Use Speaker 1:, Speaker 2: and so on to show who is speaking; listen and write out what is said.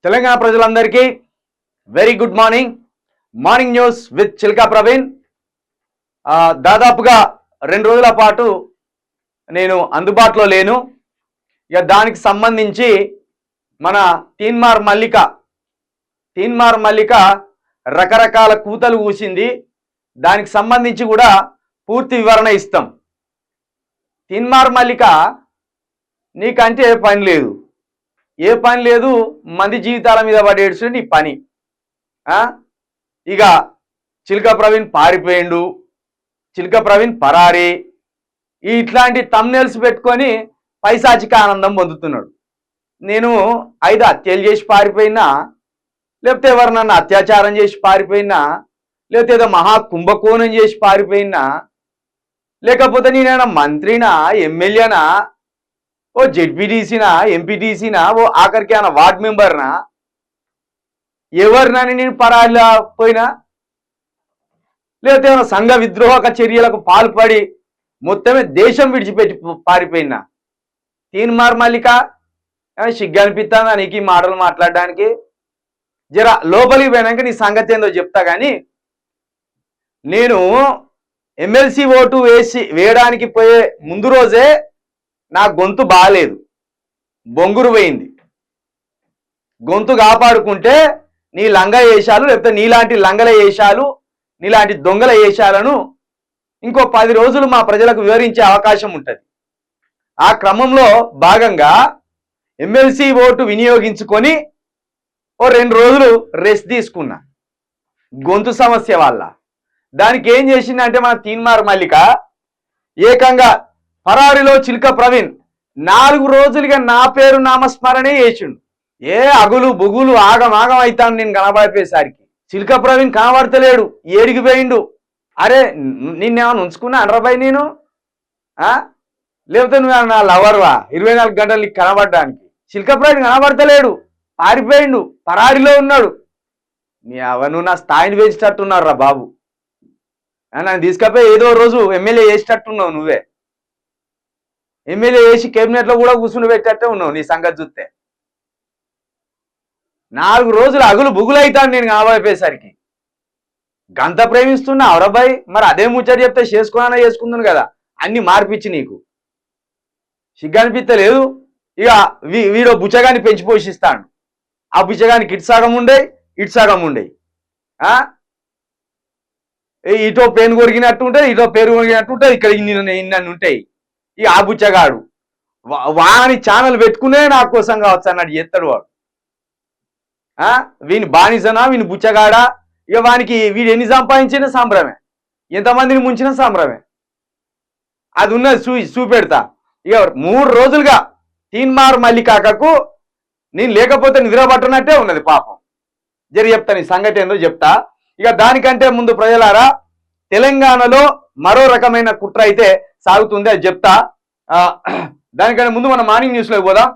Speaker 1: తెలంగాణ ప్రజలందరికీ very good morning. Morning news with Chilka Praveen. దాదాపుగా 2 రోజుల పాటు నేను అందుబాటులో లేను. ఇక దానికి సంబంధించి మన తీన్మార్ మల్లిక రకరకాల కూతలు కూసింది. దానికి సంబంధించి కూడా పూర్తి వివరణ ఇస్తాం. తీన్మార్ మల్లిక, నీకంటే ఏ పని లేదు, మంది జీవితాల మీద పడేడుచు నీ పని. ఇక చిల్కా ప్రవీణ్ పారిపోయిండు, చిల్కా ప్రవీణ్ పరారి, ఇట్లాంటి తమ్నెల్స్ పెట్టుకొని పైశాచిక ఆనందం పొందుతున్నాడు. నేను 5 హత్యలు చేసి పారిపోయినా, లేకపోతే ఎవరు నన్ను అత్యాచారం చేసి పారిపోయినా, లేకపోతే ఏదో మహా కుంభకోణం చేసి పారిపోయినా, లేకపోతే నేనైనా మంత్రినా, ఎమ్మెల్యేనా, ఓ జెడ్పీటీసీనా, ఎంపీటీసీనా, ఓ ఆఖరికి ఆయన వార్డ్ మెంబర్నా, ఎవరినని నేను పరాయిలా పోయినా, లేకపోతే ఏమైనా సంఘ విద్రోహక చర్యలకు పాల్పడి మొత్తమే దేశం విడిచిపెట్టి పారిపోయినా. తీన్మార్ మల్లిక సిగ్గు అనిపిస్తుందా నీకు ఈ మాటలు మాట్లాడడానికి? జర లోపలికి పోయినాక నీ సంగతి ఏందో చెప్తా. కానీ నేను ఎమ్మెల్సీ ఓటు వేయడానికి పోయే ముందు రోజే నా గొంతు బాగాలేదు, బొంగురు పోయింది. గొంతు కాపాడుకుంటే నీ లంగ వేషాలు, లేకపోతే నీలాంటి లంగల వేషాలు, నీలాంటి దొంగల వేషాలను ఇంకో 10 రోజులు మా ప్రజలకు వివరించే అవకాశం ఉంటుంది. ఆ క్రమంలో భాగంగా ఎమ్మెల్సీ ఓటు వినియోగించుకొని ఓ 2 రోజులు రెస్ట్ తీసుకున్నా గొంతు సమస్య వల్ల. దానికి ఏం చేసిందంటే మన తీన్మార్ మల్లిక ఏకంగా పరారిలో చిల్కా ప్రవీణ్ 4 రోజులుగా నా పేరు నామస్మరణే చేసిండు. ఏ అగులు బుగులు ఆగం అవుతాను నేను కనబడిపోయేసరికి. చిల్కా ప్రవీణ్ కనబడతలేడు, ఏడికి పోయిండు. అరే నిన్నేమన్నా ఉంచుకున్నా అనరాబాయ్ నేను? లేకపోతే నువ్వు నా లవర్వా 24 గంటలు నీకు కనబడడానికి? చిల్కా ప్రవీణ్ కనబడతలేడు, పారిపోయిండు, పరారిలో ఉన్నాడు. నువ్వు నా స్థాయిని వేసేటట్టున్నారు రా బాబు. నన్ను తీసుకపోయి ఏదో రోజు ఎమ్మెల్యే చేసేటట్టున్నావు. నువ్వే ఎమ్మెల్యే చేసి కేబినెట్లో కూడా కూర్చుని పెట్టేట్టే ఉన్నావు. నీ సంగతి చూస్తే 4 రోజులు అగులు బుగులు అవుతాను నేను కనబడిపోయేసరికి. గంత ప్రేమిస్తున్నా అవరబ్బాయి, మరి అదే ముచ్చట చెప్తే చేసుకుందాను కదా. అన్ని మార్పిచ్చి నీకు సిగ్గు అనిపిస్తలేదు. ఇక వీడో బుచ్చగాన్ని పెంచి పోషిస్తాడు. ఆ బుచ్చగానికి ఇటు సగం ఉండే ఇటో పేను కొరిగినట్టు ఉంటుంది, ఇటో పేరు కొరిగినట్టు ఉంటుంది, ఇక్కడ ఇన్ని ఉంటాయి. ఇక ఆ బుచ్చగాడు వాని ఛానల్ పెట్టుకునే నా కోసం కావచ్చు అన్నట్టు చేస్తాడు వాడు. వీని బానిసనా, వీని బుచ్చగాడా, ఇక వానికి వీడు ఎన్ని సంపాదించిన సంబరమే, ఎంతమందిని ముంచిన సంబరమే. అది ఉన్నది చూపెడతా. ఇక 3 రోజులుగా తీన్మార్ మల్లికకు నేను లేకపోతే నిద్ర పట్టనట్టే ఉన్నది పాపం. చెప్తా నీ సంగతి ఏందో చెప్తా. ఇక దానికంటే ముందు ప్రజలారా, తెలంగాణలో మరో రకమైన కుట్ర అయితే సాగుతుంది, అది చెప్తా. దానికంటే ముందు మన మార్నింగ్ న్యూస్లోకి పోదాం.